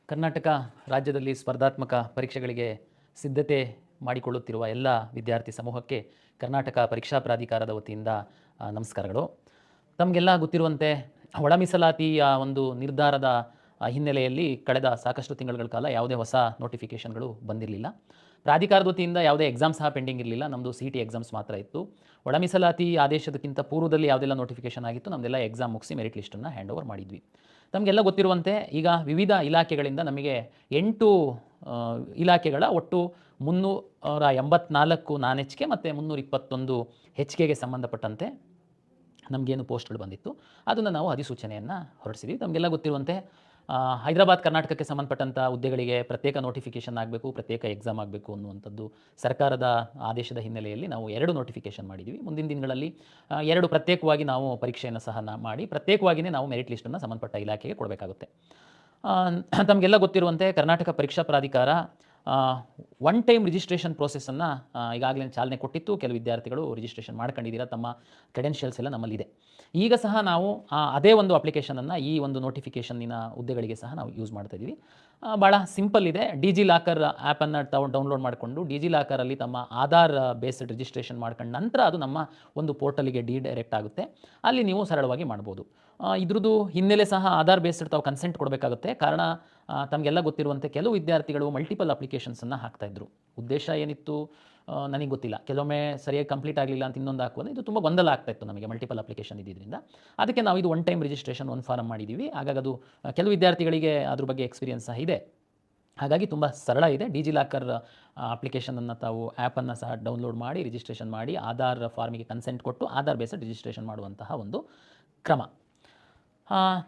ಕರ್ನಾಟಕ ರಾಜ್ಯದಲ್ಲಿ ಸ್ಪರ್ಧಾತ್ಮಕ ಪರೀಕ್ಷೆಗಳಿಗೆ ಸಿದ್ಧತೆ ಮಾಡಿಕೊಳ್ಳುತ್ತಿರುವ ಎಲ್ಲ ವಿದ್ಯಾರ್ಥಿ ಸಮೂಹಕ್ಕೆ ಕರ್ನಾಟಕ ಪರೀಕ್ಷಾ ಪ್ರಾಧಿಕಾರದ ವತಿಯಿಂದ ನಮಸ್ಕಾರಗಳು. ತಮಗೆಲ್ಲ ಗೊತ್ತಿರುವಂತೆ ಒಳ ಮೀಸಲಾತಿಯ ಒಂದು ನಿರ್ಧಾರದ ಹಿನ್ನೆಲೆಯಲ್ಲಿ ಕಳೆದ ಸಾಕಷ್ಟು ತಿಂಗಳುಗಳ ಕಾಲ ಯಾವುದೇ ಹೊಸ ನೋಟಿಫಿಕೇಷನ್ಗಳು ಬಂದಿರಲಿಲ್ಲ. ಪ್ರಾಧಿಕಾರದ ವತಿಯಿಂದ ಯಾವುದೇ ಎಕ್ಸಾಮ್ ಸಹ ಪೆಂಡಿಂಗ್ ಇರಲಿಲ್ಲ. ನಮ್ಮದು CET ಎಕ್ಸಾಮ್ಸ್ ಮಾತ್ರ ಇತ್ತು. ಒಳ ಮೀಸಲಾತಿ ಆದೇಶದಕ್ಕಿಂತ ಪೂರ್ವದಲ್ಲಿ ಯಾವುದೆಲ್ಲ ನೋಟಿಫಿಕೇಷನ್ ಆಗಿತ್ತು ನಮ್ಮದೆಲ್ಲ ಎಕ್ಸಾಮ್ ಮುಗಿಸಿ ಮೆರಿಟ್ ಲಿಸ್ಟನ್ನು ಹ್ಯಾಂಡ್ ಓವರ್ ಮಾಡಿದ್ವಿ. ತಮಗೆಲ್ಲ ಗೊತ್ತಿರುವಂತೆ ಈಗ ವಿವಿಧ ಇಲಾಖೆಗಳಿಂದ ನಮಗೆ 8 ಇಲಾಖೆಗಳ ಒಟ್ಟು 384 ನಾನ್ HK ಮತ್ತು 321 HKಗೆ ಸಂಬಂಧಪಟ್ಟಂತೆ ನಮಗೇನು ಪೋಸ್ಟ್ಗಳು ಬಂದಿತ್ತು ಅದನ್ನು ನಾವು ಅಧಿಸೂಚನೆಯನ್ನು ಹೊರಡಿಸಿದ್ವಿ. ತಮಗೆಲ್ಲ ಗೊತ್ತಿರುವಂತೆ ಹೈದರಾಬಾದ್ ಕರ್ನಾಟಕಕ್ಕೆ ಸಂಬಂಧಪಟ್ಟಂಥ ಹುದ್ದೆಗಳಿಗೆ ಪ್ರತ್ಯೇಕ ನೋಟಿಫಿಕೇಷನ್ ಆಗಬೇಕು, ಪ್ರತ್ಯೇಕ ಎಕ್ಸಾಮ್ ಆಗಬೇಕು ಅನ್ನುವಂಥದ್ದು ಸರ್ಕಾರದ ಆದೇಶದ ಹಿನ್ನೆಲೆಯಲ್ಲಿ ನಾವು 2 ನೋಟಿಫಿಕೇಷನ್ ಮಾಡಿದ್ವಿ. ಮುಂದಿನ ದಿನಗಳಲ್ಲಿ 2 ಪ್ರತ್ಯೇಕವಾಗಿ ನಾವು ಪರೀಕ್ಷೆಯನ್ನು ಸಹ ಮಾಡಿ ಪ್ರತ್ಯೇಕವಾಗಿಯೇ ನಾವು ಮೆರಿಟ್ ಲಿಸ್ಟನ್ನು ಸಂಬಂಧಪಟ್ಟ ಇಲಾಖೆಗೆ ಕೊಡಬೇಕಾಗುತ್ತೆ. ತಮಗೆಲ್ಲ ಗೊತ್ತಿರುವಂತೆ ಕರ್ನಾಟಕ ಪರೀಕ್ಷಾ ಪ್ರಾಧಿಕಾರ ಒನ್ ಟೈಮ್ ರಿಜಿಸ್ಟ್ರೇಷನ್ ಪ್ರೋಸೆಸ್ಸನ್ನು ಈಗಾಗಲೇ ಚಾಲನೆ ಕೊಟ್ಟಿತ್ತು. ಕೆಲವು ವಿದ್ಯಾರ್ಥಿಗಳು ರಿಜಿಸ್ಟ್ರೇಷನ್ ಮಾಡ್ಕೊಂಡಿದ್ದೀರಾ, ತಮ್ಮ ಕ್ರೆಡೆನ್ಷಿಯಲ್ಸ್ ಎಲ್ಲ ನಮ್ಮಲ್ಲಿದೆ. ಈಗ ಸಹ ನಾವು ಅದೇ ಒಂದು ಅಪ್ಲಿಕೇಶನನ್ನು ಈ ಒಂದು ನೋಟಿಫಿಕೇಷನ್ನಿನ ಹುದ್ದೆಗಳಿಗೆ ಸಹ ನಾವು ಯೂಸ್ ಮಾಡ್ತಾ ಇದ್ದೀವಿ. ಭಾಳ ಸಿಂಪಲ್ ಇದೆ. ಡಿಜಿಲಾಕರ್ ಆ್ಯಪನ್ನು ಡೌನ್ಲೋಡ್ ಮಾಡಿಕೊಂಡು ಡಿಜಿಲಾಕರಲ್ಲಿ ತಮ್ಮ ಆಧಾರ್ ಬೇಸ್ಡ್ ರಿಜಿಸ್ಟ್ರೇಷನ್ ಮಾಡ್ಕೊಂಡು ನಂತರ ಅದು ನಮ್ಮ ಒಂದು ಪೋರ್ಟಲಿಗೆ ಡೈರೆಕ್ಟ್ ಆಗುತ್ತೆ. ಅಲ್ಲಿ ನೀವು ಸರಳವಾಗಿ ಮಾಡ್ಬೋದು. ಇದ್ರದ್ದು ಹಿನ್ನೆಲೆ ಸಹ ಆಧಾರ್ ಬೇಸ್ಡ್ ತಾವು ಕನ್ಸೆಂಟ್ ಕೊಡಬೇಕಾಗುತ್ತೆ. ಕಾರಣ ತಮಗೆಲ್ಲ ಗೊತ್ತಿರುವಂತೆ ಕೆಲವು ವಿದ್ಯಾರ್ಥಿಗಳು ಮಲ್ಟಿಪಲ್ ಅಪ್ಲಿಕೇಶನ್ಸನ್ನು ಹಾಕ್ತಾಯಿದ್ರು. ಉದ್ದೇಶ ಏನಿತ್ತು ನನಗೆ ಗೊತ್ತಿಲ್ಲ. ಕೆಲವೊಮ್ಮೆ ಸರಿಯಾಗಿ ಕಂಪ್ಲೀಟ್ ಆಗಲಿಲ್ಲ ಅಂತ ಇನ್ನೊಂದು ಹಾಕುವುದು ಇದು ತುಂಬ ಗೊಂದಲ ಆಗ್ತಾಯಿತ್ತು ನಮಗೆ ಮಲ್ಟಿಪಲ್ ಅಪ್ಲಿಕೇಶನ್ ಇದ್ದಿದ್ದರಿಂದ. ಅದಕ್ಕೆ ನಾವು ಇದು ಒನ್ ಟೈಮ್ ರಿಜಿಸ್ಟ್ರೇಷನ್ ಒಂದು ಫಾರಮ್ ಮಾಡಿದ್ದೀವಿ. ಹಾಗಾಗಿ ಅದು ಕೆಲವು ವಿದ್ಯಾರ್ಥಿಗಳಿಗೆ ಅದ್ರ ಬಗ್ಗೆ ಎಕ್ಸ್ಪೀರಿಯನ್ಸ್ ಸಹ ಇದೆ. ಹಾಗಾಗಿ ತುಂಬ ಸರಳ ಇದೆ. ಡಿಜಿಲಾಕರ್ ಅಪ್ಲಿಕೇಶನನ್ನು ತಾವು ಆ್ಯಪನ್ನು ಸಹ ಡೌನ್ಲೋಡ್ ಮಾಡಿ ರಿಜಿಸ್ಟ್ರೇಷನ್ ಮಾಡಿ ಆಧಾರ್ ಫಾರ್ಮಿಗೆ ಕನ್ಸೆಂಟ್ ಕೊಟ್ಟು ಆಧಾರ್ ಬೇಸ್ಡ್ ರಿಜಿಸ್ಟ್ರೇಷನ್ ಮಾಡುವಂತಹ ಒಂದು ಕ್ರಮ.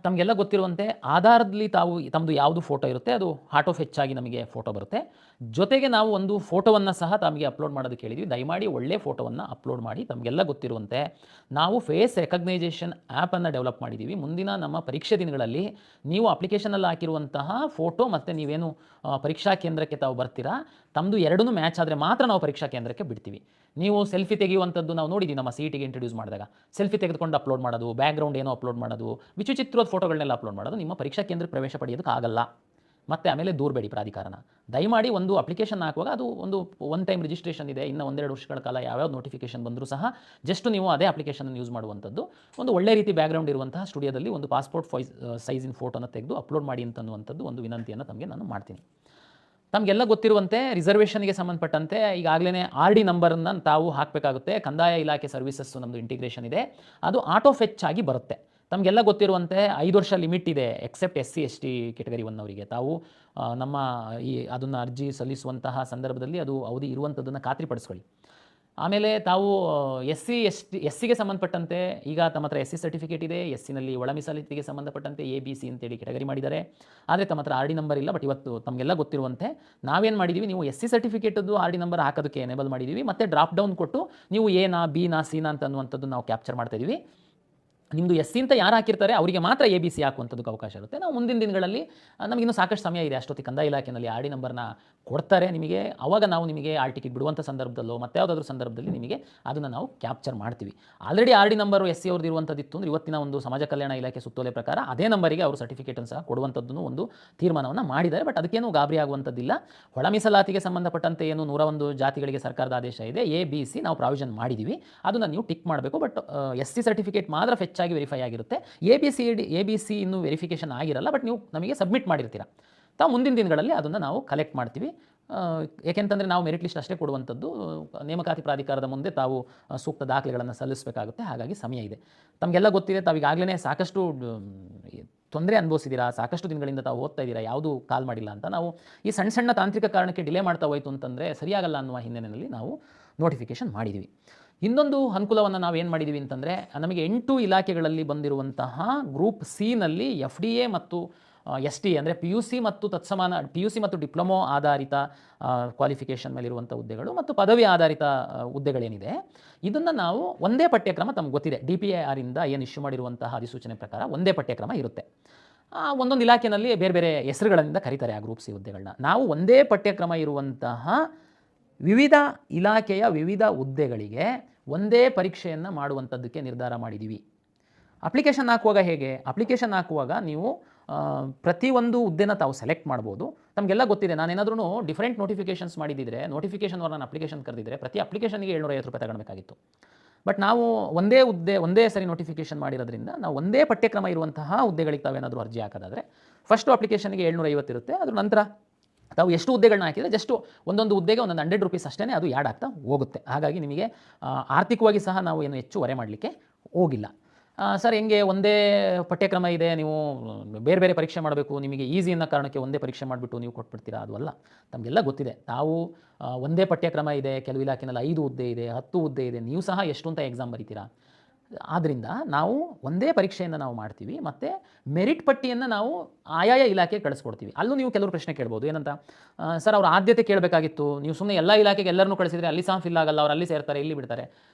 ತಮಗೆಲ್ಲ ಗೊತ್ತಿರುವಂತೆ ಆಧಾರದಲ್ಲಿ ತಮ್ಮದು ಯಾವುದು ಫೋಟೋ ಇರುತ್ತೆ ಅದು ಆಟೋ ಫೆಚ್ ಆಗಿ ನಮಗೆ ಫೋಟೋ ಬರುತ್ತೆ. ಜೊತೆಗೆ ನಾವು ಒಂದು ಫೋಟೋವನ್ನು ಸಹ ತಮಗೆ ಅಪ್ಲೋಡ್ ಮಾಡೋದಕ್ಕೆ ಹೇಳಿದ್ವಿ. ದಯಮಾಡಿ ಒಳ್ಳೆ ಫೋಟೋವನ್ನು ಅಪ್ಲೋಡ್ ಮಾಡಿ. ತಮಗೆಲ್ಲ ಗೊತ್ತಿರುವಂತೆ ನಾವು ಫೇಸ್ ರೆಕಗ್ನೈಸೇಷನ್ ಆ್ಯಪನ್ನು ಡೆವಲಪ್ ಮಾಡಿದ್ದೀವಿ. ಮುಂದಿನ ನಮ್ಮ ಪರೀಕ್ಷೆ ದಿನಗಳಲ್ಲಿ ನೀವು ಅಪ್ಲಿಕೇಶನಲ್ಲಿ ಹಾಕಿರುವಂತಹ ಫೋಟೋ ಮತ್ತು ನೀವೇನು ಪರೀಕ್ಷಾ ಕೇಂದ್ರಕ್ಕೆ ತಾವು ಬರ್ತೀರಾ ತಮ್ಮದು ಎರಡೂ ಮ್ಯಾಚ್ ಆದರೆ ಮಾತ್ರ ನಾವು ಪರೀಕ್ಷಾ ಕೇಂದ್ರಕ್ಕೆ ಬಿಡ್ತೀವಿ. ನೀವು ಸೆಲ್ಫಿ ತೆಗೆಯುವಂಥದ್ದು ನಾವು ನೋಡಿದ್ದೀವಿ. ನಮ್ಮ CETಗೆ ಇಂಟ್ರೊಡ್ಯೂಸ್ ಮಾಡಿದಾಗ ಸೆಲ್ಫಿ ತೆಗೆದುಕೊಂಡು ಅಪ್ಲೋಡ್ ಮಾಡೋದು, ಬ್ಯಾಕ್ಗ್ರೌಂಡ್ ಏನೋ ಅಪ್ಲೋಡ್ ಮಾಡೋದು, ವಿಚಿತ್ರವಾದ ಫೋಟೋಗಳನ್ನೆಲ್ಲ ಅಪ್ಲೋಡ್ ಮಾಡೋದು ನಿಮ್ಮ ಪರೀಕ್ಷಾ ಕೇಂದ್ರಕ್ಕೆ ಪ್ರವೇಶ ಪಡೆಯೋದಕ್ಕಾಗಲ್ಲ. ಮತ್ತು ಆಮೇಲೆ ದೂರಬೇಡಿ ಪ್ರಾಧಿಕಾರನ. ದಯಮಾಡಿ ಒಂದು ಅಪ್ಲಿಕೇಶನ್ ಹಾಕುವಾಗ ಅದು ಒಂದು ಒನ್ ಟೈಮ್ ರಿಜಿಸ್ಟ್ರೇಷನ್ ಇದೆ. ಇನ್ನು 1-2 ವರ್ಷಗಳ ಕಾಲ ಯಾವ್ಯಾವ ನೋಟಿಫಿಕೇಷನ್ ಬಂದರೂ ಸಹ ಜಸ್ಟ್ ನೀವು ಅದೇ ಅಪ್ಲಿಕೇಶನನ್ನು ಯೂಸ್ ಮಾಡುವಂಥದ್ದು. ಒಂದು ಒಳ್ಳೆ ರೀತಿ ಬ್ಯಾಕ್ಗ್ರೌಂಡ್ ಇರುವಂತಹ ಸ್ಟುಡಿಯೋದಲ್ಲಿ ಒಂದು ಪಾಸ್ಪೋರ್ಟ್ ಸೈಜಿನ ಫೋಟೋನ ತೆಗೆದು ಅಪ್ಲೋಡ್ ಮಾಡಿ ಅಂತನ್ನುವಂಥದ್ದು ಒಂದು ವಿನಂತಿಯನ್ನು ತಮಗೆ ನಾನು ಮಾಡ್ತೀನಿ. ತಮಗೆಲ್ಲ ಗೊತ್ತಿರುವಂತೆ ರಿಸರ್ವೇಷನ್ಗೆ ಸಂಬಂಧಪಟ್ಟಂತೆ ಈಗಾಗಲೇ RD ನಂಬರನ್ನು ತಾವು ಹಾಕಬೇಕಾಗುತ್ತೆ. ಕಂದಾಯ ಇಲಾಖೆ ಸರ್ವಿಸಸ್ಸು ನಮ್ಮದು ಇಂಟಿಗ್ರೇಷನ್ ಇದೆ. ಅದು ಆಟೋ ಫೆಚ್ ಆಗಿ ಬರುತ್ತೆ. ತಮಗೆಲ್ಲ ಗೊತ್ತಿರುವಂತೆ 5 ವರ್ಷ ಲಿಮಿಟ್ ಇದೆ ಎಕ್ಸೆಪ್ಟ್ SC ST ಕೆಟಗರಿ 1 ಅವರಿಗೆ. ತಾವು ನಮ್ಮ ಅದನ್ನು ಅರ್ಜಿ ಸಲ್ಲಿಸುವಂತಹ ಸಂದರ್ಭದಲ್ಲಿ ಅದು ಅವಧಿ ಇರುವಂಥದ್ದನ್ನು ಖಾತ್ರಿಪಡಿಸ್ಕೊಳ್ಳಿ. ಆಮೇಲೆ ತಾವು SCಗೆ ಸಂಬಂಧಪಟ್ಟಂತೆ ಈಗ ತಮ್ಮ ಹತ್ರ SC ಸರ್ಟಿಫಿಕೇಟ್ ಇದೆ. SCನಲ್ಲಿ ಒಳ ಮೀಸಲಾತಿಗೆ ಸಂಬಂಧಪಟ್ಟಂತೆ ABC ಅಂತೇಳಿ ಕೆಟಗರಿ ಮಾಡಿದ್ದಾರೆ. ಆದರೆ ತಮ್ಮ ಹತ್ರ RD ನಂಬರ್ ಇಲ್ಲ. ಬಟ್ ಇವತ್ತು ತಮಗೆಲ್ಲ ಗೊತ್ತಿರುವಂತೆ ನಾವೇನು ಮಾಡಿದ್ದೀವಿ, ನೀವು SC ಸರ್ಟಿಫಿಕೇಟದ್ದು RD ನಂಬರ್ ಹಾಕೋದಕ್ಕೆ ಎನೇಬಲ್ ಮಾಡಿದ್ದೀವಿ. ಮತ್ತು ಡ್ರಾಪ್ ಡೌನ್ ಕೊಟ್ಟು ನೀವು A ನಾ B ನಾ C ನಾ ಅಂತ ಅನ್ನುವಂಥದ್ದು ನಾವು ಕ್ಯಾಪ್ಚರ್ ಮಾಡ್ತಾ ಇದ್ದೀವಿ. ನಿಮ್ಮದು SC ಅಂತ ಯಾರು ಹಾಕಿರ್ತಾರೆ ಅವರಿಗೆ ಮಾತ್ರ ABC ಹಾಕುವಂಥದ್ದಕ್ಕೆ ಅವಕಾಶ ಇರುತ್ತೆ. ನಾವು ಮುಂದಿನ ದಿನಗಳಲ್ಲಿ ನಮಗಿನ್ನೂ ಸಾಕಷ್ಟು ಸಮಯ ಇದೆ. ಅಷ್ಟೊತ್ತಿಗೆ ಕಂದಾಯ ಇಲಾಖೆಯಲ್ಲಿ RD ನಂಬರ್ನ ಕೊಡ್ತಾರೆ ನಿಮಗೆ. ಆವಾಗ ನಾವು ನಿಮಗೆ ಆಲ್ ಟಿಕೆಟ್ ಬಿಡುವಂಥ ಸಂದರ್ಭದಲ್ಲೋ ಮತ್ತು ಯಾವುದಾದ್ರೂ ಸಂದರ್ಭದಲ್ಲಿ ನಿಮಗೆ ಅದನ್ನು ನಾವು ಕ್ಯಾಪ್ಚರ್ ಮಾಡ್ತೀವಿ. ಆಲ್ರೆಡಿ RD ನಂಬರು SC ಅವ್ರದ್ದು ಇರುವಂಥದ್ದಿತ್ತು ಅಂದರೆ ಇವತ್ತಿನ ಒಂದು ಸಮಾಜ ಕಲ್ಯಾಣ ಇಲಾಖೆ ಸುತ್ತೋಲೆ ಪ್ರಕಾರ ಅದೇ ನಂಬರಿಗೆ ಅವರು ಸರ್ಟಿಫಿಕೇಟನ್ನು ಸಹ ಕೊಡುವಂಥದ್ದು ಒಂದು ತೀರ್ಮಾನವನ್ನು ಮಾಡಿದ್ದಾರೆ. ಬಟ್ ಅದಕ್ಕೇನು ಗಾಬರಿ ಆಗುವಂಥದ್ದಿಲ್ಲ. ಒಳ ಮೀಸಲಾತಿಗೆ ಸಂಬಂಧಪಟ್ಟಂತೆ ಏನು 101 ಜಾತಿಗಳಿಗೆ ಸರ್ಕಾರದ ಆದೇಶ ಇದೆ, ABC ನಾವು ಪ್ರಾವಿಷನ್ ಮಾಡಿದ್ದೀವಿ. ಅದನ್ನು ನೀವು ಟಿಕ್ ಮಾಡಬೇಕು. ಬಟ್ SC ಸರ್ಟಿಫಿಕೇಟ್ ಮಾತ್ರ ಫೆಚ್ ಆಗಿ ವೆರಿಫೈ ಆಗಿರುತ್ತೆ. ABC ಇನ್ನೂ ವೆರಿಫಿಕೇಷನ್ ಆಗಿರಲ್ಲ. ಬಟ್ ನೀವು ನಮಗೆ ಸಬ್ಮಿಟ್ ಮಾಡಿರ್ತೀರ. ತಾವು ಮುಂದಿನ ದಿನಗಳಲ್ಲಿ ಅದನ್ನು ನಾವು ಕಲೆಕ್ಟ್ ಮಾಡ್ತೀವಿ. ಏಕೆಂತಂದರೆ ನಾವು ಮೆರಿಟ್ ಲಿಸ್ಟ್ ಅಷ್ಟೇ ಕೊಡುವಂಥದ್ದು. ನೇಮಕಾತಿ ಪ್ರಾಧಿಕಾರದ ಮುಂದೆ ತಾವು ಸೂಕ್ತ ದಾಖಲೆಗಳನ್ನು ಸಲ್ಲಿಸಬೇಕಾಗುತ್ತೆ. ಹಾಗಾಗಿ ಸಮಯ ಇದೆ. ತಮಗೆಲ್ಲ ಗೊತ್ತಿದೆ, ತಾವು ಈಗಾಗಲೇ ಸಾಕಷ್ಟು ತೊಂದರೆ ಅನುಭವಿಸಿದ್ದೀರಾ. ಸಾಕಷ್ಟು ದಿನಗಳಿಂದ ತಾವು ಓದ್ತಾ ಇದ್ದೀರಾ, ಯಾವುದೂ ಕಾಲ್ ಮಾಡಿಲ್ಲ ಅಂತ. ನಾವು ಈ ಸಣ್ಣ ತಾಂತ್ರಿಕ ಕಾರಣಕ್ಕೆ ಡಿಲೇ ಮಾಡ್ತಾ ಹೋಯಿತು ಅಂತಂದರೆ ಸರಿಯಾಗಲ್ಲ ಅನ್ನುವ ಹಿನ್ನೆಲೆಯಲ್ಲಿ ನಾವು ನೋಟಿಫಿಕೇಷನ್ ಮಾಡಿದ್ದೀವಿ. ಇನ್ನೊಂದು ಅನುಕೂಲವನ್ನು ನಾವು ಏನು ಮಾಡಿದ್ದೀವಿ ಅಂತಂದರೆ ನಮಗೆ 8 ಇಲಾಖೆಗಳಲ್ಲಿ ಬಂದಿರುವಂತಹ ಗ್ರೂಪ್ Cನಲ್ಲಿ FDA ಮತ್ತು ST ಅಂದರೆ PUC ಮತ್ತು ತತ್ಸಮಾನ PUC ಮತ್ತು ಡಿಪ್ಲೊಮೊ ಆಧಾರಿತ ಕ್ವಾಲಿಫಿಕೇಷನ್ ಮೇಲಿರುವಂಥ ಹುದ್ದೆಗಳು ಮತ್ತು ಪದವಿ ಆಧಾರಿತ ಹುದ್ದೆಗಳೇನಿದೆ ಇದನ್ನು ನಾವು ಒಂದೇ ಪಠ್ಯಕ್ರಮ ತಮಗೆ ಗೊತ್ತಿದೆ. DPIR ಇಂದ ಏನು ಇಶ್ಯೂ ಮಾಡಿರುವಂತಹ ಅಧಿಸೂಚನೆ ಪ್ರಕಾರ ಒಂದೇ ಪಠ್ಯಕ್ರಮ ಇರುತ್ತೆ. ಒಂದೊಂದು ಇಲಾಖೆಯಲ್ಲಿ ಬೇರೆ ಬೇರೆ ಹೆಸರುಗಳಿಂದ ಕರೀತಾರೆ ಆ ಗ್ರೂಪ್ C ಹುದ್ದೆಗಳನ್ನ. ನಾವು ಒಂದೇ ಪಠ್ಯಕ್ರಮ ಇರುವಂತಹ ವಿವಿಧ ಇಲಾಖೆಯ ವಿವಿಧ ಹುದ್ದೆಗಳಿಗೆ ಒಂದೇ ಪರೀಕ್ಷೆಯನ್ನು ಮಾಡುವಂಥದ್ದಕ್ಕೆ ನಿರ್ಧಾರ ಮಾಡಿದ್ದೀವಿ. ಅಪ್ಲಿಕೇಶನ್ ಹಾಕುವಾಗ ಹೇಗೆ? ಅಪ್ಲಿಕೇಶನ್ ಹಾಕುವಾಗ ನೀವು ಪ್ರತಿಯೊಂದು ಹುದ್ದೆನ ತಾವು ಸೆಲೆಕ್ಟ್ ಮಾಡ್ಬೋದು. ತಮಗೆಲ್ಲ ಗೊತ್ತಿದೆ, ನಾನೇನಾದ್ರೂ ಡಿಫರೆಂಟ್ ನೋಟಿಫಿಕೇಷನ್ಸ್ ಮಾಡಿದ್ದಿದ್ರೆ, ನೋಟಿಫಿಕೇಷನ್ ನಾನು ಅಪ್ಲಿಕೇಶನ್ ಕರೆದಿದ್ದರೆ ಪ್ರತಿ ಅಪ್ಲಿಕೇಶನ್ಗೆ 750 ರೂಪಾಯಿ ತಗೊಳ್ಬೇಕಾಗಿತ್ತು. ಬಟ್ ನಾವು ಒಂದೇ ಹುದ್ದೆ ಒಂದೇ ಸರಿ ನೋಟಿಫಿಕೇಷನ್ ಮಾಡಿರೋದ್ರಿಂದ ನಾವು ಒಂದೇ ಪಠ್ಯಕ್ರಮ ಇರುವಂತಹ ಹುದ್ದೆಗಳಿಗೆ ತಾವೇನಾದರೂ ಅರ್ಜಿ ಹಾಕೋದಾದರೆ ಫಸ್ಟು ಅಪ್ಲಿಕೇಶನ್ಗೆ 750 ಇರುತ್ತೆ. ಅದ್ರ ನಂತರ ತಾವು ಎಷ್ಟು ಹುದ್ದೆಗಳನ್ನ ಹಾಕಿದರೆ ಜಸ್ಟ್ ಒಂದೊಂದು ಹುದ್ದೆಗೆ ಒಂದೊಂದು 100 ರೂಪೀಸ್ ಅಷ್ಟೇ ಅದು ಆ್ಯಡ್ ಆಗ್ತಾ ಹೋಗುತ್ತೆ. ಹಾಗಾಗಿ ನಿಮಗೆ ಆರ್ಥಿಕವಾಗಿ ಸಹ ನಾವು ಏನು ಹೆಚ್ಚು ಹೊರೆ ಮಾಡಲಿಕ್ಕೆ ಹೋಗಿಲ್ಲ. ಸರ್ ಹೆಂಗೆ ಒಂದೇ ಪಠ್ಯಕ್ರಮ ಇದೆ, ನೀವು ಬೇರೆ ಬೇರೆ ಪರೀಕ್ಷೆ ಮಾಡಬೇಕು, ನಿಮಗೆ ಈಸಿ ಅನ್ನೋ ಕಾರಣಕ್ಕೆ ಒಂದೇ ಪರೀಕ್ಷೆ ಮಾಡಿಬಿಟ್ಟು ನೀವು ಕೊಟ್ಬಿಡ್ತೀರಾ? ಅದು ಅಲ್ಲ. ತಮಗೆಲ್ಲ ಗೊತ್ತಿದೆ, ತಾವು ಒಂದೇ ಪಠ್ಯಕ್ರಮ ಇದೆ, ಕೆಲವು ಇಲಾಖೆನಲ್ಲಿ 5 ಹುದ್ದೆ ಇದೆ, 10 ಹುದ್ದೆ ಇದೆ, ನೀವು ಸಹ ಎಷ್ಟು ಅಂತ ಎಕ್ಸಾಮ್ ಬರೀತೀರಾ. ಆದ್ದರಿಂದ ನಾವು ಒಂದೇ ಪರೀಕ್ಷೆಯನ್ನು ನಾವು ಮಾಡ್ತೀವಿ, ಮತ್ತು ಮೆರಿಟ್ ಪಟ್ಟಿಯನ್ನು ನಾವು ಆಯಾಯ ಇಲಾಖೆಗೆ ಕಳಿಸ್ಕೊಡ್ತೀವಿ. ಅಲ್ಲೂ ನೀವು ಕೆಲವರು ಪ್ರಶ್ನೆ ಕೇಳ್ಬೋದು, ಏನಂತ, ಸರ್ ಅವ್ರ ಆದ್ಯತೆ ಕೇಳಬೇಕಾಗಿತ್ತು, ನೀವು ಸುಮ್ಮನೆ ಎಲ್ಲ ಇಲಾಖೆಗೆ ಎಲ್ಲರನ್ನೂ ಕಳಿಸಿದರೆ ಅಲ್ಲಿ ಸಹ ಫಿಲ್ ಆಗಲ್ಲ, ಅವ್ರು ಅಲ್ಲಿ ಸೇರ್ತಾರೆ, ಇಲ್ಲಿ ಬಿಡ್ತಾರೆ.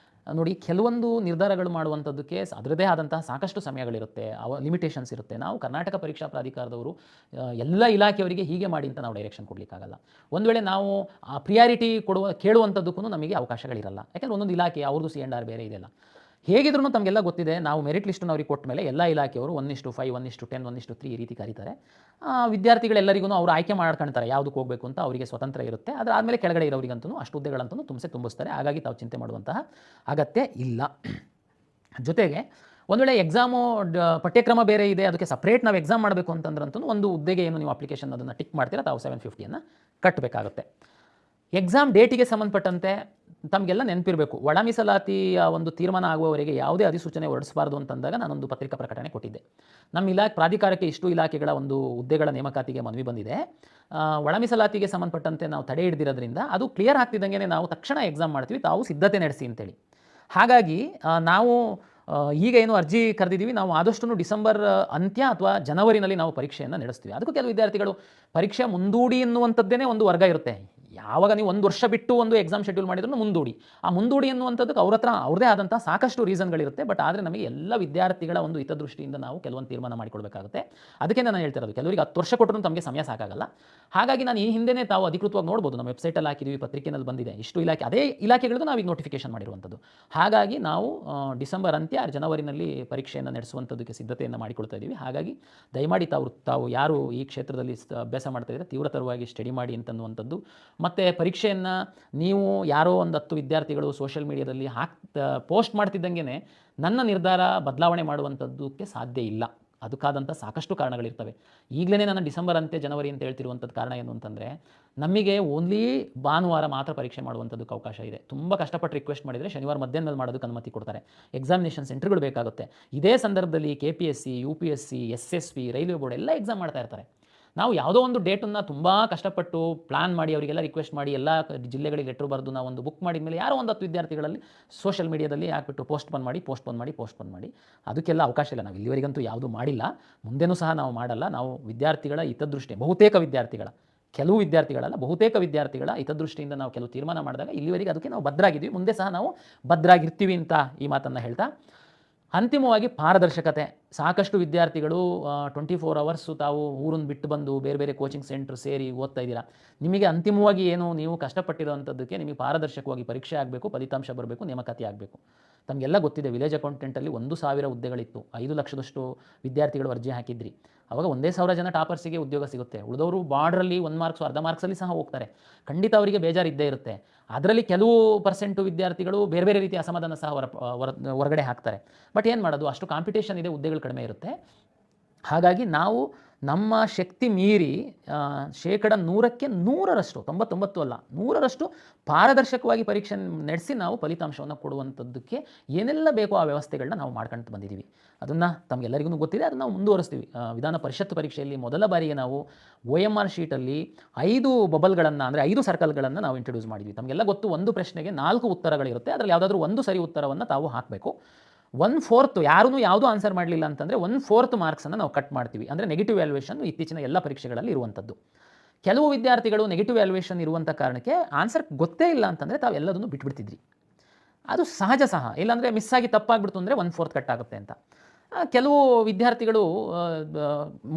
ನೋಡಿ, ಕೆಲವೊಂದು ನಿರ್ಧಾರಗಳು ಮಾಡುವಂಥದ್ದಕ್ಕೆ ಅದರದೇ ಆದಂತಹ ಸಾಕಷ್ಟು ಸಮಯಗಳಿರುತ್ತೆ, ಲಿಮಿಟೇಷನ್ಸ್ ಇರುತ್ತೆ. ನಾವು ಕರ್ನಾಟಕ ಪರೀಕ್ಷಾ ಪ್ರಾಧಿಕಾರದವರು ಎಲ್ಲ ಇಲಾಖೆಯವರಿಗೆ ಹೀಗೆ ಮಾಡಿ ಅಂತ ನಾವು ಡೈರೆಕ್ಷನ್ ಕೊಡಲಿಕ್ಕಾಗಲ್ಲ. ಒಂದು ವೇಳೆ ನಾವು ಪ್ರಿಯಾರಿಟಿ ಕೇಳುವಂಥದ್ದಕ್ಕೂ ನಮಗೆ ಅವಕಾಶಗಳಿರಲ್ಲ. ಯಾಕೆಂದರೆ ಒಂದೊಂದು ಇಲಾಖೆ ಅವ್ರದ್ದು C&R ಬೇರೆ ಇದೆಯಲ್ಲ. ಹೇಗಿದ್ರೂ ತಮಗೆಲ್ಲ ಗೊತ್ತಿದೆ, ನಾವು ಮೆರಿಟ್ ಲಿಸ್ಟನ್ನು ಅವ್ರಿಗೆ ಕೊಟ್ಟ ಮೇಲೆ ಎಲ್ಲ ಇಲಾಖೆಯವರು 1:5, 1:10, 1:3 ಈ ರೀತಿ ಕರೀತಾರೆ. ವಿದ್ಯಾರ್ಥಿಗಳೆಲ್ಲರಿಗೂ ಅವರು ಆಯ್ಕೆ ಮಾಡ್ಕೊಳ್ತಾರೆ ಯಾವುದಕ್ಕೆ ಹೋಗಬೇಕು ಅಂತ, ಅವರಿಗೆ ಸ್ವತಂತ್ರ ಇರುತ್ತೆ. ಅದಾದಮೇಲೆ ಕೆಳಗಡೆ ಇರೋರಿಗಂತೂ ಅಷ್ಟು ಹುದ್ದೆಗಳಂತೂ ತುಂಬಿಸ್ತಾರೆ. ಹಾಗಾಗಿ ತಾವು ಚಿಂತೆ ಮಾಡುವಂತಹ ಅಗತ್ಯ ಇಲ್ಲ. ಜೊತೆಗೆ ಒಂದು ವೇಳೆ ಎಕ್ಸಾಮು ಪಠ್ಯಕ್ರಮ ಬೇರೆ ಇದೆ, ಅದಕ್ಕೆ ಸಪ್ರೇಟ್ ನಾವು ಎಕ್ಸಾಮ್ ಮಾಡಬೇಕು ಅಂತಂದ್ರಂತೂ ಒಂದು ಹುದ್ದೆಗೆ ಏನು ನೀವು ಅಪ್ಲಿಕೇಶನ್ ಅದನ್ನು ಟಿಕ್ ಮಾಡ್ತೀರಾ, ತಾವು 750 ಕಟ್ಟಬೇಕಾಗುತ್ತೆ. ಎಕ್ಸಾಮ್ ಡೇಟಿಗೆ ಸಂಬಂಧಪಟ್ಟಂತೆ ತಮಗೆಲ್ಲ ನೆನಪಿರಬೇಕು, ಒಳ ಮೀಸಲಾತಿಯ ಒಂದು ತೀರ್ಮಾನ ಆಗುವವರೆಗೆ ಯಾವುದೇ ಅಧಿಸೂಚನೆ ಹೊರಡಿಸಬಾರ್ದು ಅಂತಂದಾಗ ನಾನೊಂದು ಪತ್ರಿಕಾ ಪ್ರಕಟಣೆ ಕೊಟ್ಟಿದ್ದೆ. ನಮ್ಮ ಪ್ರಾಧಿಕಾರಕ್ಕೆ ಇಷ್ಟು ಇಲಾಖೆಗಳ ಒಂದು ಹುದ್ದೆಗಳ ನೇಮಕಾತಿಗೆ ಮನವಿ ಬಂದಿದೆ, ಒಳ ಮೀಸಲಾತಿಗೆ ಸಂಬಂಧಪಟ್ಟಂತೆ ನಾವು ತಡೆ ಹಿಡಿದಿರೋದ್ರಿಂದ ಅದು ಕ್ಲಿಯರ್ ಆಗ್ತಿದ್ದಂಗೆ ನಾವು ತಕ್ಷಣ ಎಕ್ಸಾಮ್ ಮಾಡ್ತೀವಿ, ತಾವು ಸಿದ್ಧತೆ ನಡೆಸಿ ಅಂತೇಳಿ. ಹಾಗಾಗಿ ನಾವು ಈಗ ಏನು ಅರ್ಜಿ ಕರೆದಿದ್ದೀವಿ, ನಾವು ಆದಷ್ಟು ಡಿಸೆಂಬರ್ ಅಂತ್ಯ ಅಥವಾ ಜನವರಿನಲ್ಲಿ ನಾವು ಪರೀಕ್ಷೆಯನ್ನು ನಡೆಸ್ತೀವಿ. ಅದಕ್ಕೂ ಕೆಲವು ವಿದ್ಯಾರ್ಥಿಗಳು ಪರೀಕ್ಷೆ ಮುಂದೂಡಿ ಎನ್ನುವಂಥದ್ದೇ ಒಂದು ವರ್ಗ ಇರುತ್ತೆ. ಯಾವಾಗ ನೀವು 1 ವರ್ಷ ಬಿಟ್ಟು ಒಂದು ಎಕ್ಸಾಮ್ ಶೆಡ್ಯೂಲ್ ಮಾಡಿದ್ರು ಮುಂದೂಡಿ, ಆ ಮುಂದೂಡಿ ಎನ್ನುವಂಥದ್ದಕ್ಕೆ ಅವ್ರದ್ದೇ ಆದಂಥ ಸಾಕಷ್ಟು ರೀಸನ್ಗಳಿರುತ್ತೆ. ಬಟ್ ಆದರೆ ನಮಗೆ ಎಲ್ಲ ವಿದ್ಯಾರ್ಥಿಗಳ ಒಂದು ಹಿತದೃಷ್ಟಿಯಿಂದ ನಾವು ಕೆಲವೊಂದು ತೀರ್ಮಾನ ಮಾಡಿಕೊಡ್ಬೇಕಾಗುತ್ತೆ. ಅದಕ್ಕೆ ನಾನು ಹೇಳ್ತಿರೋದು, ಕೆಲವರಿಗೆ 10 ವರ್ಷ ಕೊಟ್ಟರು ತಮಗೆ ಸಮಯ ಸಾಕಾಗಲ್ಲ. ಹಾಗಾಗಿ ನಾನು ಈ ಹಿಂದೆನೇ ತಾವು ಅಧಿಕೃತವಾಗಿ ನೋಡ್ಬೋದು, ನಮ್ಮ ವೆಬ್ಸೈಟಲ್ಲಿ ಹಾಕಿದ್ವಿ, ಪತ್ರಿಕೆಯಲ್ಲಿ ಬಂದಿದೆ, ಇಷ್ಟು ಇಲಾಖೆ, ಅದೇ ಇಲಾಖೆಗಳಿಗೂ ನಾವೀಗ ನೋಟಿಫಿಕೇಶನ್ ಮಾಡಿರುವಂಥದ್ದು. ಹಾಗಾಗಿ ನಾವು ಡಿಸೆಂಬರ್ ಅಂತ್ಯ ಜನವರಿನಲ್ಲಿ ಪರೀಕ್ಷೆಯನ್ನು ನಡೆಸುವಂಥದ್ದಕ್ಕೆ ಸಿದ್ಧತೆಯನ್ನು ಮಾಡಿಕೊಳ್ತಾ ಇದ್ದೀವಿ. ಹಾಗಾಗಿ ದಯಮಾಡಿ ತಾವು ಯಾರು ಈ ಕ್ಷೇತ್ರದಲ್ಲಿ ಅಭ್ಯಾಸ ಮಾಡ್ತಾ ಇದ್ದಾರೆ ತೀವ್ರತರವಾಗಿ ಸ್ಟಡಿ ಮಾಡಿ ಅಂತನ್ನುವಂಥದ್ದು. ಮತ್ತು ಪರೀಕ್ಷೆಯನ್ನು ನೀವು ಯಾರೋ ಒಂದು 10 ವಿದ್ಯಾರ್ಥಿಗಳು ಸೋಷಿಯಲ್ ಮೀಡಿಯಾದಲ್ಲಿ ಪೋಸ್ಟ್ ಮಾಡ್ತಿದ್ದಂಗೆ ನನ್ನ ನಿರ್ಧಾರ ಬದಲಾವಣೆ ಮಾಡುವಂಥದ್ದಕ್ಕೆ ಸಾಧ್ಯ ಇಲ್ಲ. ಅದಕ್ಕಾದಂಥ ಸಾಕಷ್ಟು ಕಾರಣಗಳಿರ್ತವೆ. ಈಗಲೇ ನಾನು ಡಿಸೆಂಬರ್ ಅಂತ್ಯ ಜನವರಿ ಅಂತ ಹೇಳ್ತಿರುವಂಥದ್ದು ಕಾರಣ ಏನು ಅಂತಂದರೆ, ನಮಗೆ ಓನ್ಲಿ ಭಾನುವಾರ ಮಾತ್ರ ಪರೀಕ್ಷೆ ಮಾಡುವಂಥದ್ದಕ್ಕೆ ಅವಕಾಶ ಇದೆ. ತುಂಬ ಕಷ್ಟಪಟ್ಟು ರಿಕ್ವೆಸ್ಟ್ ಮಾಡಿದರೆ ಶನಿವಾರ ಮಧ್ಯಾಹ್ನದಲ್ಲಿ ಮಾಡೋದಕ್ಕೆ ಅನುಮತಿ ಕೊಡ್ತಾರೆ. ಎಕ್ಸಾಮಿನೇಷನ್ ಸೆಂಟರ್ಗಳು ಬೇಕಾಗುತ್ತೆ. ಇದೇ ಸಂದರ್ಭದಲ್ಲಿ KPSC, UPSC, SSB, railway board ಎಲ್ಲ ಎಕ್ಸಾಮ್ ಮಾಡ್ತಾ ಇರ್ತಾರೆ. ನಾವು ಯಾವುದೋ ಒಂದು ಡೇಟನ್ನು ತುಂಬ ಕಷ್ಟಪಟ್ಟು ಪ್ಲಾನ್ ಮಾಡಿ ಅವರಿಗೆಲ್ಲ ರಿಕ್ವೆಸ್ಟ್ ಮಾಡಿ ಎಲ್ಲ ಜಿಲ್ಲೆಗಳಿಗೆ ಲೆಟ್ರ್ ಬರೆದು ನಾವು ಒಂದು ಬುಕ್ ಮಾಡಿದ ಮೇಲೆ ಯಾರೋ ಒಂದು 10 ವಿದ್ಯಾರ್ಥಿಗಳಲ್ಲಿ ಸೋಷಿಯಲ್ ಮೀಡಿಯಾದಲ್ಲಿ ಹಾಕ್ಬಿಟ್ಟು ಪೋಸ್ಟ್ಪೋನ್ ಮಾಡಿ ಅದಕ್ಕೆಲ್ಲ ಅವಕಾಶ ಇಲ್ಲ. ನಾವು ಇಲ್ಲಿವರೆಗಂತೂ ಯಾವುದೂ ಮಾಡಿಲ್ಲ, ಮುಂದೆನೂ ಸಹ ನಾವು ಮಾಡಲ್ಲ. ನಾವು ವಿದ್ಯಾರ್ಥಿಗಳ ಹಿತದೃಷ್ಟಿ, ಕೆಲವು ವಿದ್ಯಾರ್ಥಿಗಳಲ್ಲ, ಬಹುತೇಕ ವಿದ್ಯಾರ್ಥಿಗಳ ಹಿತದೃಷ್ಟಿಯಿಂದ ನಾವು ಕೆಲವು ತೀರ್ಮಾನ ಮಾಡಿದಾಗ ಇಲ್ಲಿವರೆಗೆ ಅದಕ್ಕೆ ನಾವು ಭದ್ರಾಗಿದ್ವಿ, ಮುಂದೆ ಸಹ ನಾವು ಭದ್ರಾಗಿರ್ತೀವಿ ಅಂತ ಈ ಮಾತನ್ನು ಹೇಳ್ತಾ, ಅಂತಿಮವಾಗಿ ಪಾರದರ್ಶಕತೆ. ಸಾಕಷ್ಟು ವಿದ್ಯಾರ್ಥಿಗಳು 24 ಅವರ್ಸು ತಾವು ಊರನ್ನು ಬಿಟ್ಟು ಬಂದು ಬೇರೆ ಬೇರೆ ಕೋಚಿಂಗ್ ಸೆಂಟ್ರ್ ಸೇರಿ ಓದ್ತಾ ಇದ್ದೀರಾ. ನಿಮಗೆ ಅಂತಿಮವಾಗಿ ಏನು ನೀವು ಕಷ್ಟಪಟ್ಟಿರೋವಂಥದ್ದಕ್ಕೆ ನಿಮಗೆ ಪಾರದರ್ಶಕವಾಗಿ ಪರೀಕ್ಷೆ ಆಗಬೇಕು, ಫಲಿತಾಂಶ ಬರಬೇಕು, ನೇಮಕಾತಿ ಆಗಬೇಕು. ತಮಗೆಲ್ಲ ಗೊತ್ತಿದೆ, ವಿಲೇಜ್ ಅಕೌಂಟೆಂಟಲ್ಲಿ 1,000 ಹುದ್ದೆಗಳಿತ್ತು, 5 ಲಕ್ಷದಷ್ಟು ವಿದ್ಯಾರ್ಥಿಗಳು ಅರ್ಜಿ ಹಾಕಿದ್ರಿ. ಆವಾಗ 1,000 ಜನ ಟಾಪರ್ಸಿಗೆ ಉದ್ಯೋಗ ಸಿಗುತ್ತೆ. ಉಳಿದವರು ಬಾರ್ಡ್ರಲ್ಲಿ 1 ಮಾರ್ಕ್ಸು ಅರ್ಧ ಮಾರ್ಕ್ಸಲ್ಲಿ ಸಹ ಹೋಗ್ತಾರೆ. ಖಂಡಿತ ಅವರಿಗೆ ಬೇಜಾರು ಇದ್ದೇ ಇರುತ್ತೆ. ಅದರಲ್ಲಿ ಕೆಲವು ಪರ್ಸೆಂಟು ವಿದ್ಯಾರ್ಥಿಗಳು ಬೇರೆ ಬೇರೆ ರೀತಿಯ ಅಸಮಾಧಾನ ಸಹ ಹೊರಗಡೆ ಹಾಕ್ತಾರೆ. ಬಟ್ ಏನು ಮಾಡೋದು, ಅಷ್ಟು ಕಾಂಪಿಟೇಷನ್ ಇದೆ, ಹುದ್ದೆಗಳು ಕಡಿಮೆ ಇರುತ್ತೆ. ಹಾಗಾಗಿ ನಾವು ನಮ್ಮ ಶಕ್ತಿ ಮೀರಿ 100% 100%, 99 ಅಲ್ಲ 100% ಪಾರದರ್ಶಕವಾಗಿ ಪರೀಕ್ಷೆ ನಡೆಸಿ ನಾವು ಫಲಿತಾಂಶವನ್ನು ಕೊಡುವಂಥದ್ದಕ್ಕೆ ಏನೆಲ್ಲ ಬೇಕೋ ಆ ವ್ಯವಸ್ಥೆಗಳನ್ನ ನಾವು ಮಾಡ್ಕೊಂಡು ಬಂದಿದ್ದೀವಿ. ಅದನ್ನು ತಮಗೆಲ್ಲರಿಗೂ ಗೊತ್ತಿದೆ, ಅದನ್ನು ನಾವು ಮುಂದುವರಿಸ್ತೀವಿ. ವಿಧಾನ ಪರಿಷತ್ ಪರೀಕ್ಷೆಯಲ್ಲಿ ಮೊದಲ ಬಾರಿಗೆ ನಾವು OMR ಶೀಟಲ್ಲಿ 5 ಬಬಲ್ಗಳನ್ನು, ಅಂದರೆ 5 ಸರ್ಕಲ್ಗಳನ್ನು ನಾವು ಇಂಟ್ರೊಡ್ಯೂಸ್ ಮಾಡಿದ್ವಿ. ತಮಗೆಲ್ಲ ಗೊತ್ತು, ಒಂದು ಪ್ರಶ್ನೆಗೆ 4 ಉತ್ತರಗಳಿರುತ್ತೆ. ಅದರಲ್ಲಿ ಯಾವುದಾದ್ರೂ ಒಂದು ಸರಿ ಉತ್ತರವನ್ನು ತಾವು ಹಾಕಬೇಕು. 1/4 ಯಾರೂ ಯಾವುದೂ ಆನ್ಸರ್ ಮಾಡಲಿಲ್ಲ ಅಂತಂದರೆ 1/4 ಮಾರ್ಕ್ಸನ್ನು ನಾವು ಕಟ್ ಮಾಡ್ತೀವಿ. ಅಂದರೆ ನೆಗೆಟಿವ್ ವ್ಯಾಲ್ಯೂಯೇಷನ್ ಇತ್ತೀಚಿನ ಎಲ್ಲ ಪರೀಕ್ಷೆಗಳಲ್ಲಿ ಇರುವಂಥದ್ದು. ಕೆಲವು ವಿದ್ಯಾರ್ಥಿಗಳು ನೆಗೆಟಿವ್ ವ್ಯಾಲ್ಯೂಯೇಷನ್ ಇರುವಂಥ ಕಾರಣಕ್ಕೆ ಆನ್ಸರ್ ಗೊತ್ತೇ ಇಲ್ಲ ಅಂತಂದರೆ ತಾವೆಲ್ಲದನ್ನು ಬಿಟ್ಬಿಡ್ತಿದ್ರಿ. ಅದು ಸಹಜ ಸಹ, ಇಲ್ಲಾಂದರೆ ಮಿಸ್ ಆಗಿ ತಪ್ಪಾಗ್ಬಿಡ್ತು ಅಂದರೆ 1/4 ಕಟ್ ಆಗುತ್ತೆ ಅಂತ. ಕೆಲವು ವಿದ್ಯಾರ್ಥಿಗಳು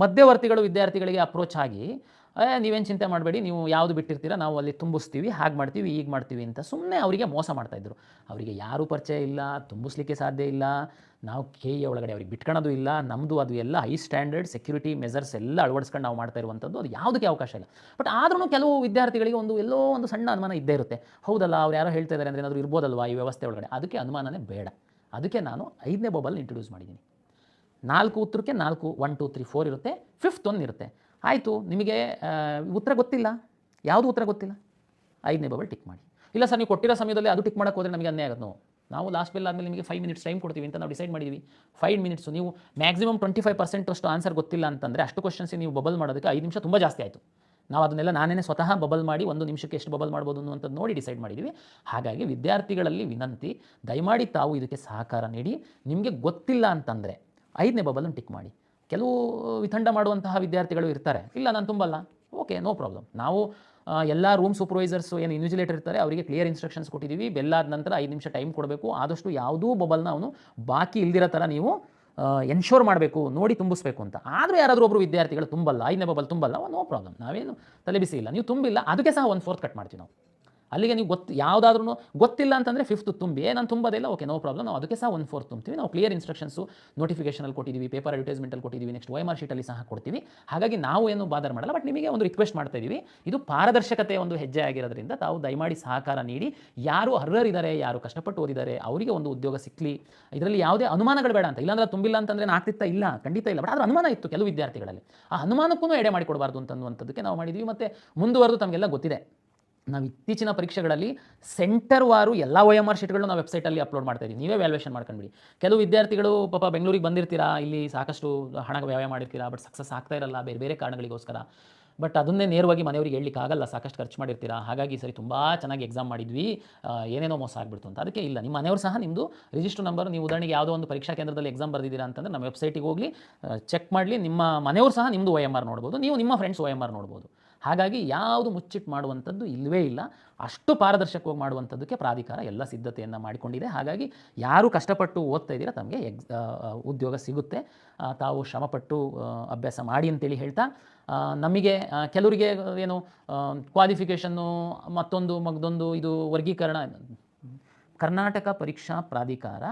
ಮಧ್ಯವರ್ತಿಗಳು ವಿದ್ಯಾರ್ಥಿಗಳಿಗೆ ಅಪ್ರೋಚ್ ಆಗಿ, ನೀವೇನು ಚಿಂತೆ ಮಾಡಬೇಡಿ, ನೀವು ಯಾವುದು ಬಿಟ್ಟಿರ್ತೀರಾ ನಾವು ಅಲ್ಲಿ ತುಂಬಿಸ್ತೀವಿ, ಹಾಗೆ ಮಾಡ್ತೀವಿ, ಈಗ ಮಾಡ್ತೀವಿ ಅಂತ ಸುಮ್ಮನೆ ಅವರಿಗೆ ಮೋಸ ಮಾಡ್ತಾಯಿದ್ರು. ಅವರಿಗೆ ಯಾರೂ ಪರಿಚಯ ಇಲ್ಲ, ತುಂಬಿಸ್ಲಿಕ್ಕೆ ಸಾಧ್ಯ ಇಲ್ಲ. ನಾವು ಕೆ ಎ ಒಳಗಡೆ ಅವ್ರಿಗೆ ಬಿಟ್ಕೊಳ್ಳೋದು ಇಲ್ಲ. ನಮ್ಮದು ಅದು ಎಲ್ಲ ಹೈ ಸ್ಟ್ಯಾಂಡರ್ಡ್ ಸೆಕ್ಯೂರಿಟಿ ಮೆಜರ್ಸ್ ಎಲ್ಲ ಅಳವಡಿಸ್ಕೊಂಡು ನಾವು ಮಾಡ್ತಾ ಇರುವಂಥದ್ದು. ಅದು ಯಾವುದಕ್ಕೆ ಅವಕಾಶ ಇಲ್ಲ. ಬಟ್ ಆದ್ರೂ ಕೆಲವು ವಿದ್ಯಾರ್ಥಿಗಳಿಗೆ ಎಲ್ಲೋ ಒಂದು ಸಣ್ಣ ಅನುಮಾನ ಇದ್ದೇ ಇರುತ್ತೆ. ಹೌದಲ್ಲ, ಅವ್ರು ಯಾರೋ ಹೇಳ್ತಾ ಇದ್ದಾರೆ ಅಂದರೆ ಏನಾದರೂ ಇರ್ಬೋದಲ್ವಾ ಈ ವ್ಯವಸ್ಥೆ ಒಳಗಡೆ. ಅದಕ್ಕೆ ಅನುಮಾನನೇ ಬೇಡ. ಅದಕ್ಕೆ ನಾನು 5ನೇ ಬಬಲ್ ಇಂಟ್ರೊಡ್ಯೂಸ್ ಮಾಡಿದ್ದೀನಿ. 4 ಉತ್ತರಕ್ಕೆ 4 1 2 3 4 ಇರುತ್ತೆ, 5th ಒಂದು ಇರುತ್ತೆ. ಆಯಿತು, ನಿಮಗೆ ಉತ್ತರ ಗೊತ್ತಿಲ್ಲ, ಯಾವುದು ಉತ್ತರ ಗೊತ್ತಿಲ್ಲ, 5ನೇ ಬಬಲ್ ಟಿಕ್ ಮಾಡಿ. ಇಲ್ಲ ಸರ್, ನೀವು ಕೊಟ್ಟಿರೋ ಸಮಯದಲ್ಲಿ ಅದು ಟಿಕ್ ಮಾಡೋಕ್ಕೆ ಹೋದರೆ ನಮಗೆ ಅನ್ಯಾಯ ಆಗುತ್ತೆ. ನಾವು ಲಾಸ್ಟ್ ಬೆಲ್ ಆದಮೇಲೆ ನಿಮಗೆ 5 ಮಿನಿಟ್ಸ್ ಟೈಮ್ ಕೊಡ್ತೀವಿ ಅಂತ ನಾವು ಡಿಸೈಡ್ ಮಾಡಿದ್ದೀವಿ. 5 ಮಿನಿಟ್ಸು ನೀವು ಮ್ಯಾಕ್ಸಿಮಮ್ 25% ಅಷ್ಟು ಆನ್ಸರ್ ಗೊತ್ತಿಲ್ಲ ಅಂತಂದರೆ ಅಷ್ಟು ಕ್ವಶನ್ಸಿಗೆ ನೀವು ಬಬಲ್ ಮಾಡೋದಕ್ಕೆ 5 ನಿಮಿಷ ತುಂಬ ಜಾಸ್ತಿ ಆಯಿತು. ನಾವು ಅದನ್ನೆಲ್ಲ ನಾನೇ ಸ್ವತಃ ಬಬಲ್ ಮಾಡಿ 1 ನಿಮಿಷಕ್ಕೆ ಎಷ್ಟು ಬಬಲ್ ಮಾಡ್ಬೋದು ಅನ್ನುವಂಥದ್ದು ನೋಡಿ ಡಿಸೈಡ್ ಮಾಡಿದ್ದೀವಿ. ಹಾಗಾಗಿ ವಿದ್ಯಾರ್ಥಿಗಳಲ್ಲಿ ವಿನಂತಿ, ದಯಮಾಡಿ ತಾವು ಇದಕ್ಕೆ ಸಹಕಾರ ನೀಡಿ. ನಿಮಗೆ ಗೊತ್ತಿಲ್ಲ ಅಂತಂದರೆ 5ನೇ ಬಬಲನ್ನು ಟಿಕ್ ಮಾಡಿ. ಕೆಲವು ವಿತಂಡ ಮಾಡುವಂತಹ ವಿದ್ಯಾರ್ಥಿಗಳು ಇರ್ತಾರೆ, ಇಲ್ಲ ನಾನು ತುಂಬಲ್ಲ, ಓಕೆ, ನೋ ಪ್ರಾಬ್ಲಮ್. ನಾವು ಎಲ್ಲ ರೂಮ್ ಸೂಪರ್ವೈಸರ್ಸು ಏನು ಇನ್ವಿಜಿಲೇಟರ್ ಇರ್ತಾರೆ ಅವರಿಗೆ ಕ್ಲಿಯರ್ ಇನ್ಸ್ಟ್ರಕ್ಷನ್ಸ್ ಕೊಟ್ಟಿದ್ದೀವಿ. ಬೆಲ್ಲಾದ ನಂತರ 5 ನಿಮಿಷ ಟೈಮ್ ಕೊಡಬೇಕು. ಆದಷ್ಟು ಯಾವುದೂ ಬಬಲ್ನ ಅವನು ಬಾಕಿ ಇಲ್ದಿರೋ ಥರ ನೀವು ಎನ್ಶೋರ್ ಮಾಡಬೇಕು, ನೋಡಿ ತುಂಬಿಸ್ಬೇಕು ಅಂತ. ಆದರೂ ಯಾರಾದರೂ ಒಬ್ಬರು ವಿದ್ಯಾರ್ಥಿಗಳು ತುಂಬಲ್ಲ, 5ನೇ ಬಬಲ್ ತುಂಬಲ್ಲ, ನೋ ಪ್ರಾಬ್ಲಮ್, ನಾವೇನು ತಲೆಬಿಸಿ ಇಲ್ಲ. ನೀವು ತುಂಬಿಲ್ಲ, ಅದಕ್ಕೆ ಸಹ 1/4 ಕಟ್ ಮಾಡ್ತೀವಿ ನಾವು. ಅಲ್ಲಿಗೆ ನೀವು ಯಾವುದಾದ್ರೂ ಗೊತ್ತಿಲ್ಲ ಅಂತಂದರೆ 5th ತುಂಬಿ, ನಾನು ತುಂಬೋದಿಲ್ಲ, ಓಕೆ, ನೋ ಪ್ರಾಬ್ಲಮ್, ನಾವು ಅದಕ್ಕೆ ಸಹ 1/4 ತುಂಬ್ತೀವಿ. ನಾವು ಕ್ಲಿಯರ್ ಇನ್ಸ್ಟ್ರಕ್ಷನ್ಸು ನೋಟಿಫಿಕೇಷನಲ್ಲಿ ಕೊಟ್ಟಿದ್ದೀವಿ, ಪೇಪರ್ ಅಡ್ವರ್ಟೈಸ್ಮೆಂಟಲ್ಲಿ ಕೊಟ್ಟಿದ್ದೀವಿ, ನೆಕ್ಸ್ಟ್ OMR ಶೀಟಲ್ಲಿ ಸಹ ಕೊಡ್ತೀವಿ. ಹಾಗಾಗಿ ನಾವು ಏನು ಬಾದರ್ ಮಾಡಲ್ಲ. ಬಟ್ ನಿಮಗೆ ಒಂದು ರಿಕ್ವೆಸ್ಟ್ ಮಾಡ್ತಾ ಇದ್ದೀವಿ, ಇದು ಪಾರದರ್ಶಕತೆ ಒಂದು ಹೆಜ್ಜೆ ಆಗಿರೋದ್ರಿಂದ ತಾವು ದಯಮಾಡಿ ಸಹಕಾರ ನೀಡಿ. ಯಾರು ಅರ್ಹರಿದ್ದಾರೆ, ಯಾರು ಕಷ್ಟಪಟ್ಟು ಓದಿದ್ದಾರೆ ಅವರಿಗೆ ಒಂದು ಉದ್ಯೋಗ ಸಿಕ್ಕಲಿ. ಇದರಲ್ಲಿ ಯಾವುದೇ ಅನುಮಾನಗಳು ಬೇಡ ಅಂತ. ಇಲ್ಲಾಂದ್ರೆ ತುಂಬಿಲ್ಲ ಅಂತಂದರೆ ಆಗ್ತಿತ್ತಾ, ಇಲ್ಲ, ಖಂಡಿತ ಇಲ್ಲ. ಬಟ್ ಆದರೆ ಅನುಮಾನ ಇತ್ತು ಕೆಲವು ವಿದ್ಯಾರ್ಥಿಗಳಲ್ಲಿ. ಆ ಅನುಮಾನಕ್ಕೂ ಎಡೆ ಮಾಡಿಕೊಡಬಾರ್ದು ಅಂತನ್ನುವಂಥದ್ದಕ್ಕೆ ನಾವು ಮಾಡಿದ್ದೀವಿ. ಮತ್ತು ಮುಂದುವರೆದು ತಮಗೆಲ್ಲ ಗೊತ್ತಿದೆ, ನಾವು ಇತ್ತೀಚಿನ ಪರೀಕ್ಷೆಗಳಲ್ಲಿ ಸೆಂಟರ್ ವಾರು ಎಲ್ಲ OMR ಶೀಟ್ಗಳು ನಾವು ವೆಬ್ಸೈಟಲ್ಲಿ ಅಪ್ಲೋಡ್ ಮಾಡ್ತಾ ಇದ್ದೀವಿ. ನೀವೇ ವ್ಯಾಲ್ಯೂಯೇಷನ್ ಮಾಡ್ಕೊಂಡ್ಬಿಡಿ. ಕೆಲವು ವಿದ್ಯಾರ್ಥಿಗಳು ಪಾಪ ಬೆಂಗಳೂರಿಗೆ ಬಂದಿರ್ತೀರಾ, ಇಲ್ಲಿ ಸಾಕಷ್ಟು ಹಣ ವ್ಯಯ ಮಾಡಿರ್ತೀರಾ, ಬಟ್ ಸಕ್ಸಸ್ ಆಗ್ತಾ ಇರಲ್ಲ ಬೇರೆ ಬೇರೆ ಕಾರಣಗಳಿಗೋಸ್ಕರ. ಬಟ್ ಅದನ್ನೇ ನೇರವಾಗಿ ಮನೆಯವರಿಗೆ ಹೇಳಲಿಕ್ಕೆ ಆಗಲ್ಲ, ಸಾಕಷ್ಟು ಖರ್ಚು ಮಾಡಿರ್ತೀರಾ. ಹಾಗಾಗಿ ಸರಿ ತುಂಬ ಚೆನ್ನಾಗಿ ಎಕ್ಸಾಮ್ ಮಾಡಿದ್ವಿ, ಏನೇನೋ ಮೋಸ ಆಗಿಬಿಡ್ತು ಅಂತ. ಅದಕ್ಕೆ ಇಲ್ಲ, ನಿಮ್ಮ ಮನೆಯವರು ಸಹ ನಿಮ್ಮದು ರಿಜಿಸ್ಟರ್ ನಂಬರ್, ನೀವು ಉದಾಹರಣೆಗೆ ಯಾವುದೋ ಒಂದು ಪರೀಕ್ಷಾ ಕೇಂದ್ರದಲ್ಲಿ ಎಕ್ಸಾಮ್ ಬರೆದಿದ್ದೀರಾ ಅಂತಂದರೆ ನಮ್ಮ ವೆಬ್ಸೈಟಿಗೆ ಹೋಗಲಿ, ಚೆಕ್ ಮಾಡಲಿ. ನಿಮ್ಮ ಮನೆಯವರು ಸಹ ನಿಮ್ಮದು OMR ನೋಡ್ಬೋದು, ನೀವು ನಿಮ್ಮ ಫ್ರೆಂಡ್ಸ್ OMR ನೋಡ್ಬೋದು. ಹಾಗಾಗಿ ಯಾವುದು ಮುಚ್ಚಿಟ್ಟು ಮಾಡುವಂಥದ್ದು ಇಲ್ಲವೇ ಇಲ್ಲ. ಅಷ್ಟು ಪಾರದರ್ಶಕವಾಗಿ ಮಾಡುವಂಥದ್ದಕ್ಕೆ ಪ್ರಾಧಿಕಾರ ಎಲ್ಲ ಸಿದ್ಧತೆಯನ್ನು ಮಾಡಿಕೊಂಡಿದೆ. ಹಾಗಾಗಿ ಯಾರು ಕಷ್ಟಪಟ್ಟು ಓದ್ತಾ ಇದ್ದೀರಾ ತಮಗೆ ಉದ್ಯೋಗ ಸಿಗುತ್ತೆ. ತಾವು ಶ್ರಮಪಟ್ಟು ಅಭ್ಯಾಸ ಮಾಡಿ ಅಂತೇಳಿ ಹೇಳ್ತಾ, ನಮಗೆ ಕೆಲವರಿಗೆ ಏನು ಕ್ವಾಲಿಫಿಕೇಷನ್ನು ಮತ್ತೊಂದು ಇದು ವರ್ಗೀಕರಣ, ಕರ್ನಾಟಕ ಪರೀಕ್ಷಾ ಪ್ರಾಧಿಕಾರ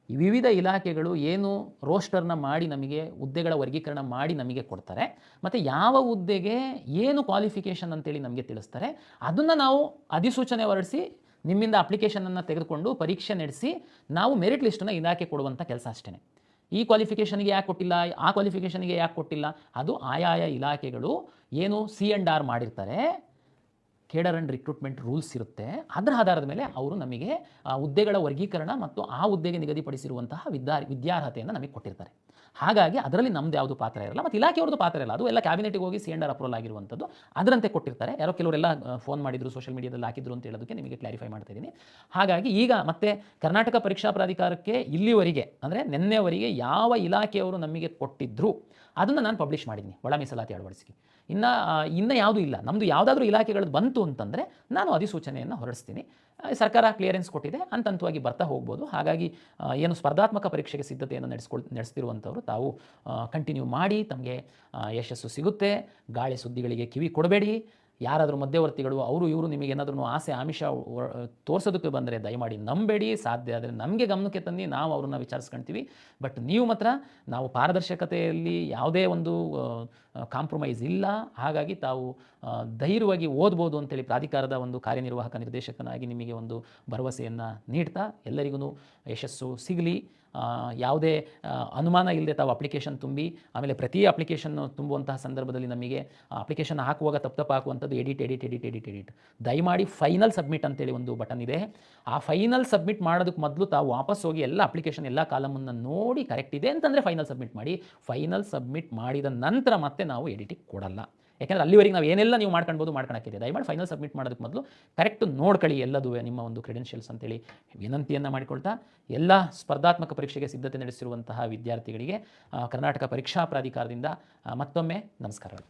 ವಿವಿಧ ಇಲಾಖೆಗಳು ಏನು ರೋಸ್ಟರ್ನ ಮಾಡಿ ನಮಗೆ ಹುದ್ದೆಗಳ ವರ್ಗೀಕರಣ ಮಾಡಿ ನಮಗೆ ಕೊಡ್ತಾರೆ, ಮತ್ತು ಯಾವ ಹುದ್ದೆಗೆ ಏನು ಕ್ವಾಲಿಫಿಕೇಷನ್ ಅಂತೇಳಿ ನಮಗೆ ತಿಳಿಸ್ತಾರೆ. ಅದನ್ನು ನಾವು ಅಧಿಸೂಚನೆ ಹೊರಡಿಸಿ ನಿಮ್ಮಿಂದ ಅಪ್ಲಿಕೇಶನನ್ನು ತೆಗೆದುಕೊಂಡು ಪರೀಕ್ಷೆ ನಡೆಸಿ ನಾವು ಮೆರಿಟ್ ಲಿಸ್ಟನ್ನು ಇಲಾಖೆ ಕೊಡುವಂಥ ಕೆಲಸ ಅಷ್ಟೇ. ಈ ಕ್ವಾಲಿಫಿಕೇಷನ್ಗೆ ಯಾಕೆ ಕೊಟ್ಟಿಲ್ಲ, ಆ ಕ್ವಾಲಿಫಿಕೇಷನ್ಗೆ ಯಾಕೆ ಕೊಟ್ಟಿಲ್ಲ, ಅದು ಆಯಾಯ ಇಲಾಖೆಗಳು ಏನು C&R ಮಾಡಿರ್ತಾರೆ, ಕೇಡರ್ ಆ್ಯಂಡ್ ರಿಕ್ರೂಟ್ಮೆಂಟ್ ರೂಲ್ಸ್ ಇರುತ್ತೆ. ಅದರ ಆಧಾರದ ಮೇಲೆ ಅವರು ನಮಗೆ ಹುದ್ದೆಗಳ ವರ್ಗೀಕರಣ ಮತ್ತು ಆ ಹುದ್ದೆಗೆ ನಿಗದಿಪಡಿಸಿರುವಂತಹ ವಿದ್ಯಾರ್ಹತೆಯನ್ನು ನಮಗೆ ಕೊಟ್ಟಿರ್ತಾರೆ. ಹಾಗಾಗಿ ಅದರಲ್ಲಿ ನಮ್ಮದು ಯಾವುದು ಪಾತ್ರ ಇರಲ್ಲ, ಮತ್ತು ಇಲಾಖೆಯವ್ರದ್ದು ಪಾತ್ರ ಇರಲ್ಲ. ಅದು ಎಲ್ಲ ಕ್ಯಾಬಿನೆಟ್ಗೆ ಹೋಗಿ C&R ಅಪ್ರೂವಲ್ ಆಗಿರುವಂಥದ್ದು, ಅದರಂತೆ ಕೊಟ್ಟಿರ್ತಾರೆ. ಯಾರೋ ಕೆಲವರೆಲ್ಲ ಫೋನ್ ಮಾಡಿದ್ರು, ಸೋಷಿಯಲ್ ಮೀಡಿಯಾದಲ್ಲಿ ಹಾಕಿದ್ರು ಅಂತ ಹೇಳೋದಕ್ಕೆ ನಿಮಗೆ ಕ್ಲಾರಿಫೈ ಮಾಡ್ತಾ ಇದ್ದೀನಿ. ಹಾಗಾಗಿ ಈಗ ಮತ್ತೆ ಕರ್ನಾಟಕ ಪರೀಕ್ಷಾ ಪ್ರಾಧಿಕಾರಕ್ಕೆ ಇಲ್ಲಿವರೆಗೆ ಅಂದರೆ ನಿನ್ನೆವರೆಗೆ ಯಾವ ಇಲಾಖೆಯವರು ನಮಗೆ ಕೊಟ್ಟಿದ್ರು ಅದನ್ನು ನಾನು ಪಬ್ಲಿಷ್ ಮಾಡಿದ್ದೀನಿ, ಒಳ ಮೀಸಲಾತಿ ಅಳವಡಿಸಿ. ಇನ್ನು ಯಾವುದೂ ಇಲ್ಲ. ನಮ್ಮದು ಯಾವುದಾದ್ರೂ ಇಲಾಖೆಗಳದ್ದು ಬಂತು ಅಂತಂದರೆ ನಾನು ಅಧಿಸೂಚನೆಯನ್ನು ಹೊರಡಿಸ್ತೀನಿ. ಸರ್ಕಾರ ಕ್ಲಿಯರೆನ್ಸ್ ಕೊಟ್ಟಿದೆ, ಹಂತವಾಗಿ ಬರ್ತಾ ಹೋಗ್ಬೋದು. ಹಾಗಾಗಿ ಏನು ಸ್ಪರ್ಧಾತ್ಮಕ ಪರೀಕ್ಷೆಗೆ ಸಿದ್ಧತೆಯನ್ನು ನಡೆಸ್ತಿರುವಂಥವ್ರು ತಾವು ಕಂಟಿನ್ಯೂ ಮಾಡಿ, ತಮಗೆ ಯಶಸ್ಸು ಸಿಗುತ್ತೆ. ಗಾಳಿ ಸುದ್ದಿಗಳಿಗೆ ಕಿವಿ ಕೊಡಬೇಡಿ. ಯಾರಾದರೂ ಮಧ್ಯವರ್ತಿಗಳು ಅವರು ಇವರು ನಿಮಗೆ ಏನಾದರೂ ಆಸೆ ಆಮಿಷ ತೋರಿಸೋದಕ್ಕೆ ಬಂದರೆ ದಯಮಾಡಿ ನಂಬೇಡಿ. ಸಾಧ್ಯ ಆದರೆ ನಮಗೆ ಗಮನಕ್ಕೆ ತಂದು ನಾವು ಅವ್ರನ್ನ ವಿಚಾರಿಸ್ಕೊಳ್ತೀವಿ. ಬಟ್ ನೀವು ಮಾತ್ರ ನಾವು ಪಾರದರ್ಶಕತೆಯಲ್ಲಿ ಯಾವುದೇ ಒಂದು ಕಾಂಪ್ರಮೈಸ್ ಇಲ್ಲ. ಹಾಗಾಗಿ ತಾವು ಧೈರ್ಯವಾಗಿ ಓದ್ಬೋದು ಅಂತೇಳಿ ಪ್ರಾಧಿಕಾರದ ಒಂದು ಕಾರ್ಯನಿರ್ವಾಹಕ ನಿರ್ದೇಶಕನಾಗಿ ನಿಮಗೆ ಒಂದು ಭರವಸೆಯನ್ನು ನೀಡ್ತಾ ಎಲ್ಲರಿಗೂ ಯಶಸ್ಸು ಸಿಗಲಿ. ಯಾವುದೇ ಅನುಮಾನ ಇಲ್ಲದೆ ತಾವು ಅಪ್ಲಿಕೇಶನ್ ತುಂಬಿ, ಆಮೇಲೆ ಪ್ರತಿ ಅಪ್ಲಿಕೇಶನ್ನು ತುಂಬುವಂತಹ ಸಂದರ್ಭದಲ್ಲಿ ನಮಗೆ ಅಪ್ಲಿಕೇಶನ್ ಹಾಕುವಾಗ ತಪ್ಪು ಹಾಕುವಂಥದ್ದು ಎಡಿಟ್ ದಯಮಾಡಿ ಫೈನಲ್ ಸಬ್ಮಿಟ್ ಅಂತೇಳಿ ಒಂದು ಬಟನ್ ಇದೆ. ಆ ಫೈನಲ್ ಸಬ್ಮಿಟ್ ಮಾಡೋದಕ್ಕೆ ಮೊದಲು ತಾವು ವಾಪಸ್ ಹೋಗಿ ಎಲ್ಲ ಅಪ್ಲಿಕೇಶನ್ ಎಲ್ಲ ಕಾಲಮನ್ನು ನೋಡಿ ಕರೆಕ್ಟ್ ಇದೆ ಅಂತಂದರೆ ಫೈನಲ್ ಸಬ್ಮಿಟ್ ಮಾಡಿ. ಫೈನಲ್ ಸಬ್ಮಿಟ್ ಮಾಡಿದ ನಂತರ ಮತ್ತೆ ನಾವು ಎಡಿಟಿಗೆ ಕೊಡಲ್ಲ. ಯಾಕೆಂದರೆ ಅಲ್ಲಿವರೆಗೆ ನಾವು ಏನೆಲ್ಲ ನೀವು ಮಾಡ್ಕೊಳಕ್ಕಿದೆ. ದಯಮಾಡಿ ಫೈನಲ್ ಸಬ್ಮಿಟ್ ಮಾಡೋದಕ್ಕೆ ಮೊದಲು ಕರೆಕ್ಟ್ ನೋಡ್ಕೊಳ್ಳಿ ಎಲ್ಲದು ನಿಮ್ಮ ಒಂದು ಕ್ರೆಡೆನ್ಷಿಯಲ್ಸ್ ಅಂತೇಳಿ ವಿನಂತಿಯನ್ನು ಮಾಡಿಕೊಳ್ತಾ, ಎಲ್ಲ ಸ್ಪರ್ಧಾತ್ಮಕ ಪರೀಕ್ಷೆಗೆ ಸಿದ್ಧತೆ ನಡೆಸಿರುವಂತಹ ವಿದ್ಯಾರ್ಥಿಗಳಿಗೆ ಕರ್ನಾಟಕ ಪರೀಕ್ಷಾ ಪ್ರಾಧಿಕಾರದಿಂದ ಮತ್ತೊಮ್ಮೆ ನಮಸ್ಕಾರಗಳು.